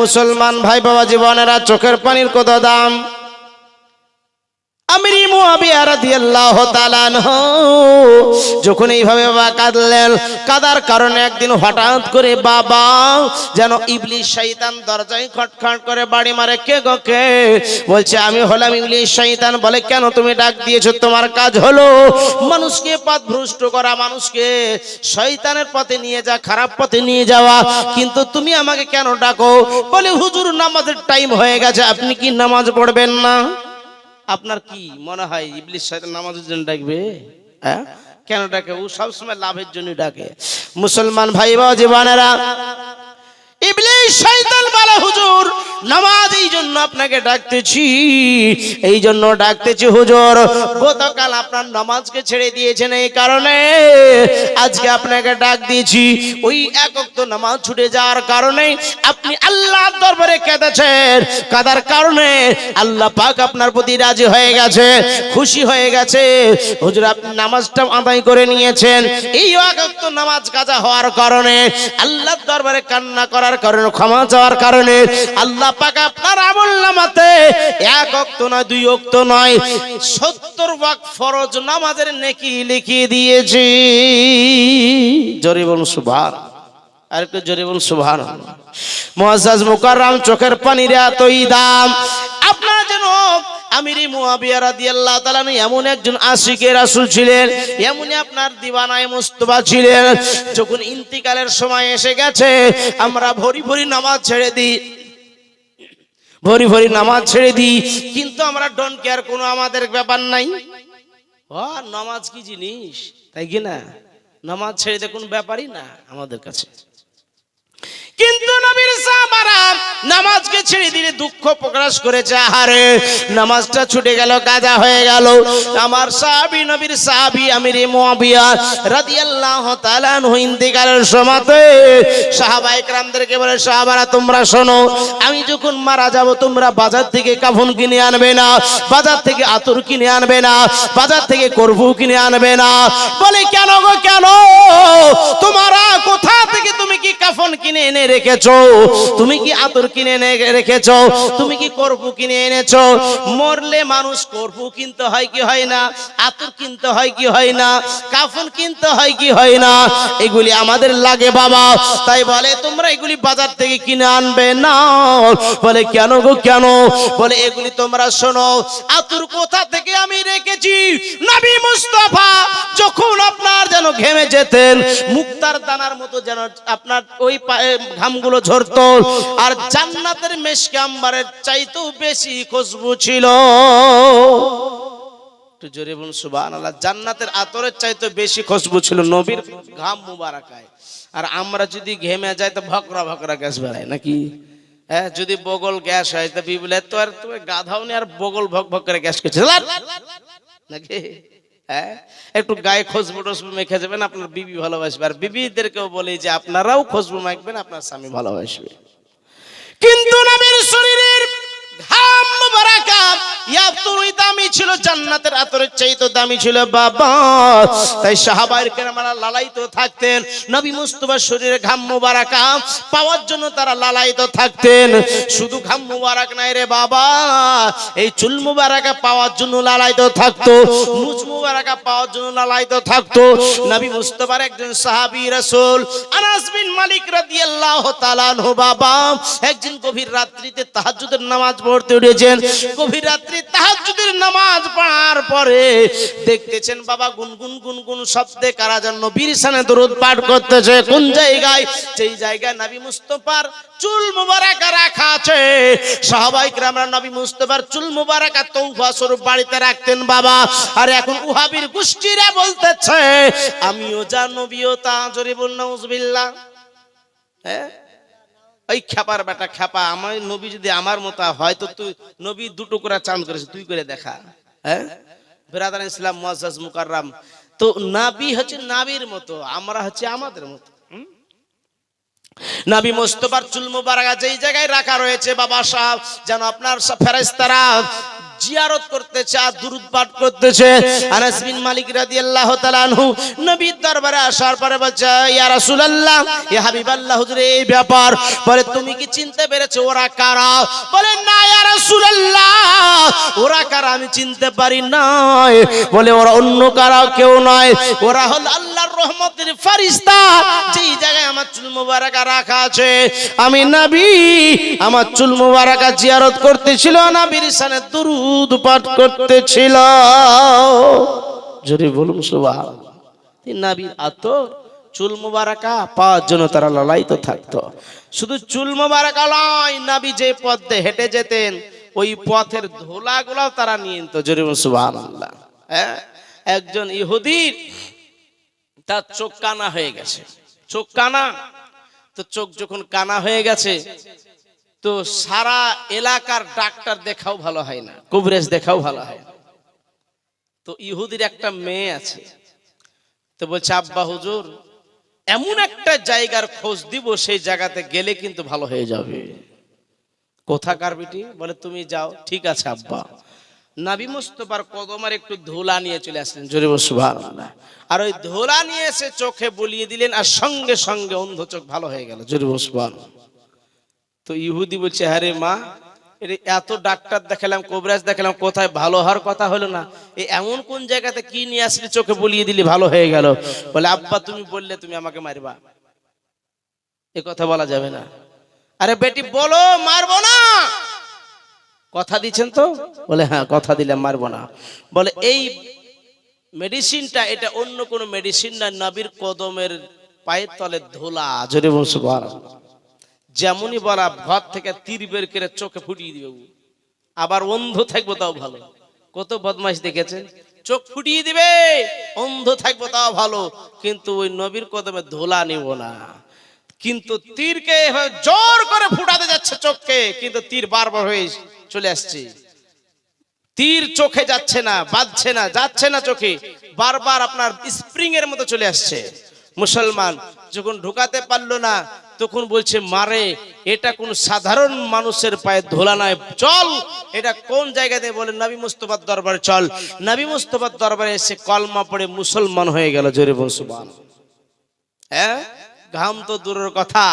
মুসলমান ভাই বাবা জীবনেরা চোখের পানির কত দাম। আমির মুআবিয়া রাদিয়াল্লাহু তাআলা আনহু যখন এইভাবে বাবা কাঁদলেন, কাদার কারণে একদিন হঠাৎ করে বাবা যেন ইবলিস শয়তান দরজায় খটখট করে বাড়ি মারে। কে গো কে? বলছে আমি হলাম ইবলিস শয়তান। বলে কেন তুমি ডাক দিয়েছো? তোমার কাজ হলো মানুষকে পথভ্রষ্ট করা, মানুষকে শয়তানের পথে নিয়ে যা, খারাপ পথে নিয়ে যাওয়া, কিন্তু তুমি আমাকে কেন ডাকো? বলে হুজুর নামাজের টাইম হয়ে গেছে, আপনি কি নামাজ পড়বেন না? আপনার কি মনে হয় ইবলিস শয়তান নামাজের জন্য ডাকবে? হ্যাঁ, কেন ডাকে? ও সবসময় লাভের জন্য ডাকে। মুসলমান ভাই বা জীবনেরা, ইবলিস শয়তান বলে হুজুর নামাজ এই জন্য আপনাকে ডাকতেছি, এই জন্য ডাকতেছি হুজুর, গতকাল আপনার নামাজকে ছেড়ে দিয়েছেন, এই কারণে আজকে আপনাকে ডাক দিয়েছি। ওই এক ওয়াক্ত নামাজ ছুটে যাওয়ার কারণে আপনি আল্লাহর দরবারে কেঁদেছেন, কাদার কারণে আল্লাহ পাক আপনার প্রতি রাজি হয়ে গেছে, খুশি হয়ে গেছে। হুজুর আপনি নামাজটা আদায় করে নিয়েছেন, এই এক ওয়াক্ত নামাজ কাজা হওয়ার কারণে, আল্লাহর দরবারে কান্না করার কারণে, ক্ষমা চাওয়ার কারণে আল্লাহ পাক আপনার আমলনামাতে এক ওয়াক্ত নয়, দুই ওয়াক্ত নয়, 70 ওয়াক্ত ফরজ নামাজের নেকি লিখিয়ে দিয়েছি। জোরে বলুন সুবহানাল্লাহ। আর একটু জোরে বলুন সুবহানাল্লাহ। মুআজ্জাজ মুকাররম চোখের পানির এতই দাম। আপনারা যেন আমির মুআবিয়া রাদিয়াল্লাহু তাআলা এমন একজন আশিকে রাসূল ছিলেন, এমনই আপনার দিওয়ানায়ে মুস্তাফা ছিলেন। যখন ইন্তিকালের সময় এসে গেছে, আমরা ভরি ভরি নামাজ ছেড়ে দিই, ভরি ভরি নামাজ ছেড়ে দিই, কিন্তু আমরা ডোন্ট কেয়ার, কোনো আমাদের ব্যাপার নাই। ও নামাজ কি জিনিস, তাই কি না? নামাজ ছেড়ে দিয়ে কোনো ব্যাপারই না আমাদের কাছে। কিন্তু নবীর সাহাবারা নামাজকে ছেড়ে দিয়ে দুঃখ প্রকাশ করেছে, আহারে নামাজটা ছুটে গেল, কাজা হয়ে গেল। আমার সাহাবী, নবীর সাহাবী আমির মুআবিয়া রাদিয়াল্লাহু তাআলা আনহু ইন্তিকালের সময়তে সাহাবায়ে কেরামদেরকে বলে, সাহাবারা তোমরা শোনো, আমি যখন মারা যাব তোমরা বাজার থেকে কাফন কিনে আনবে না, বাজার থেকে আতর কিনে আনবে না, বাজার থেকে করবু কিনে আনবে না। বলে কেন গো কেন? তোমরা কোথা থেকে তুমি কি কাফন কিনে এনে রেখেছো? তুমি কি আতর কিনে এনে রেখেছো? তুমি কি করবু কিনে এনেছো? মরলে মানুষ করবু কিনতে হয় কি হয় না? আতর কিনতে হয় কি হয় না? কাফন কিনতে হয় কি হয় না? এগুলি আমাদের লাগে বাবা, তাই বলে তোমরা এগুলি বাজার থেকে কিনে আনবে না। বলে কেন গো কেন? বলে এগুলি তোমরা শোনো, আতর কোথা থেকে আমি রেখেছি? নবী মুস্তাফা যখন আপনার যেন ঘেমে যেতেন, মুক্তার দানার মতো যেন আপনার ওই ঘামগুলো ঝরতো, আর জান্নাতের মেশকে আম্বারের চাইতেও বেশি খুশবু ছিল। একটু জোরে বলুন সুবহানাল্লাহ। জান্নাতের আতরের চাইতেও বেশি খুশবু ছিল নবীর ঘাম মুবারাকায়। আর আমরা যদি ঘেমে যাই তো ভকরা ভকরা গ্যাস বেরায় নাকি? হ্যাঁ, যদি বগল গ্যাস হয় তো বিবলে তো আর তুমি গাধাও নি, আর বগল ভক ভক করে গ্যাস করছে নাকি? হ্যাঁ, একটু গায়ে খুশবু টসবু মেখে যাবেন, আপনার বিবি ভালোবাসবে। আর বিবিদেরকেও বলি যে আপনারাও খুশবু মাখবেন, আপনার স্বামী ভালোবাসবে। কিন্তু নবীর শরীরের ঘাম মুবারাকাত এতই দামি ছিল, জান্নাতের আতরের চাইতে দামি ছিল বাবা। তাই সাহাবায়ে কেরামরা লালায়িত থাকতেন, নবী মুস্তাফার শরীরে ঘাম মুবারাকাত পাওয়ার জন্য তারা লালায়িত থাকতেন। শুধু ঘাম মুবারাক নাই রে বাবা, এই চুল মুবারাকা পাওয়ার জন্য লালায়িত থাকতো, মুছ মুবারাকা পাওয়ার জন্য লালায়িত থাকতো। নবী মুস্তাফার একজন সাহাবী রাসূল আনাস বিন মালিক রাদিয়াল্লাহু তাআলা আনহু বাবা একদিন গভীর রাত্রিতে তাহাজ্জুদের নামাজ পড়তে উঠেছেন। গভীর রাত্রি তাহাজ্জুদের নামাজ পড়ার পরে দেখতেছেন বাবা গুনগুন গুনগুন শব্দে কারা যেন নবীর শানে দরুদ পাঠ করতেছে। কোন জায়গায়? যেই জায়গায় নবী মুস্তাফার চুল মুবারক রাখা আছে। সাহাবায়ে কেরামরা নবী মুস্তাফার চুল মুবারক তওবা স্বরূপ বাড়িতে রাখতেন বাবা। আর এখন ওয়াহাবীর গোষ্ঠীরা বলতেছে আমিও যা নবীও তা। জোরে বল নাউজুবিল্লাহ। হ্যাঁ, ওই খেপার বেটা খেপা, আমার নবী যদি আমার মতো হয় তো তুই নবী দুটো করে চাঁদ করেছে, তুই করে দেখা। হ্যাঁ ব্রাদার ইসলাম মুআজ্জাজ মুকাররম, তো নবী হচ্ছে নবীর মতো, আমরা হচ্ছে আমাদের মতো। নবী মুস্তাফার চুল মুবারক যেই জায়গায় রাখা রয়েছে বাবা সাহেব, যেন আপনার ফেরেশতারা জিয়ারত করতেছে আর দুরূদ পাঠ করতেছে। আনাস বিন মালিক রাদিয়াল্লাহু তাআলা আনহু নবীর দরবারে আসার পরে বলছে, ইয়া রাসূলুল্লাহ, ইয়া হাবিবাল্লাহ, হুজুর এই ব্যাপার। বলে তুমি কি চিনতে পেরেছো ওরা কারা? বলে না ইয়া রাসূলুল্লাহ, ওরা কারা আমি চিনতে পারি না। বলে ওরা অন্য কারা কেউ নয়, ওরা হলো আল্লাহর রহমতের ফেরেশতা। যেই জায়গায় আমার চুল মুবারাকা রাখা আছে, আমি নবী আমার চুল মুবারাকা জিয়ারত করতেছিল, নবীর শানে দুরূদ পাঠ করতেছিল। জোরে বলুন সুবহানাল্লাহ। নবীর আতর চুল মুবারাকা পাওয়ার জন্য তারা লালায়িত থাকতো। শুধু চুল মুবারাকা নয়, নবী যে পথ দিয়ে হেঁটে যেতেন ওই পথের ধুলাগুলাও তারা নিয়ে নিত। জোরে বলুন সুবহানাল্লাহ। একজন ইহুদির তার চোখ কানা হয়ে গেছে, চোখ কানা। তো চোখ যখন কানা হয়ে গেছে তো সারা এলাকার ডাক্তার দেখাও ভালো হয় না, কবিরাজ দেখাও ভালো হয় না। তো ইহুদির একটা মেয়ে আছে, তো বলছে আব্বা হুজুর এমন একটা জায়গার খোঁজ দিব, সেই জায়গাতে গেলে কিন্তু ভালো হয়ে যাবে। কোথাকার বেটি? বলে তুমি যাও। ঠিক আছে আব্বা। নবী মুস্তাফার কদমের একটু ধুলা নিয়ে চলে আসলেন। জোরে বল সুবহানাল্লাহ। আর ওই ধুলা নিয়ে এসে চোখে বুলিয়ে দিলেন, আর সঙ্গে সঙ্গে অন্ধ চোখ ভালো হয়ে গেল। জোরে বল সুবহানাল্লাহ। তো ইহুদি বলছে, আরে মা, এত ডাক্তার দেখালাম, কবিরাজ দেখালাম, কোথায় ভালো হওয়ার কথা হলো না? এমন কোন জায়গাতে কি নিয়ে আসলে চোখে বুলিয়ে দিলি ভালো হয়ে গেল? বলে আব্বা তুমি বললে তুমি আমাকে মারবা, এ কথা বলা যাবে না। আরে বেটি বলো, মারবো না। কথা দিচ্ছেন তো? বলে হ্যাঁ কথা দিলাম, মারবো না। বলে এই মেডিসিনটা এটা অন্য কোন মেডিসিন না, নবীর কদমের পায়ের তলে ধুলা। জোরে বলুন সুবহানাল্লাহ। যেমনই বলা ঘর থেকে তীর বের করে চোখে ফুটিয়ে দিবে, আবার অন্ধ থাকবো তাও ভালো। কত বদমাইশ দেখেছেন, চোখ ফুটিয়ে দিবে, অন্ধ থাকবো তাও ভালো, কিন্তু ওই নবীর কদমে ধুলা নিব না। কিন্তু তীরকে জোর করে ফুটাতে যাচ্ছে চোখকে, কিন্তু তীর বারবার হয়ে চলে আসছে। তীর চোখে যাচ্ছে না, বাজছে না, যাচ্ছে না চোখে, বারবার আপনার স্প্রিং এর মতো চলে আসছে। মুসলমান যখন ঢুকাতে পারলো না, তখন বলছে মারে এটা কোন সাধারণ মানুষের পায়ে ধোলা নয়, চল এটা কোন জায়গাতে? বলে নবী মুস্তাফার দরবারে চল। নবী মুস্তাফার দরবারে এসে কলমা পড়ে মুসলমান হয়ে গেল। জোরে বল সুবহানাল্লাহ। ঘাম তো দূরের কথা,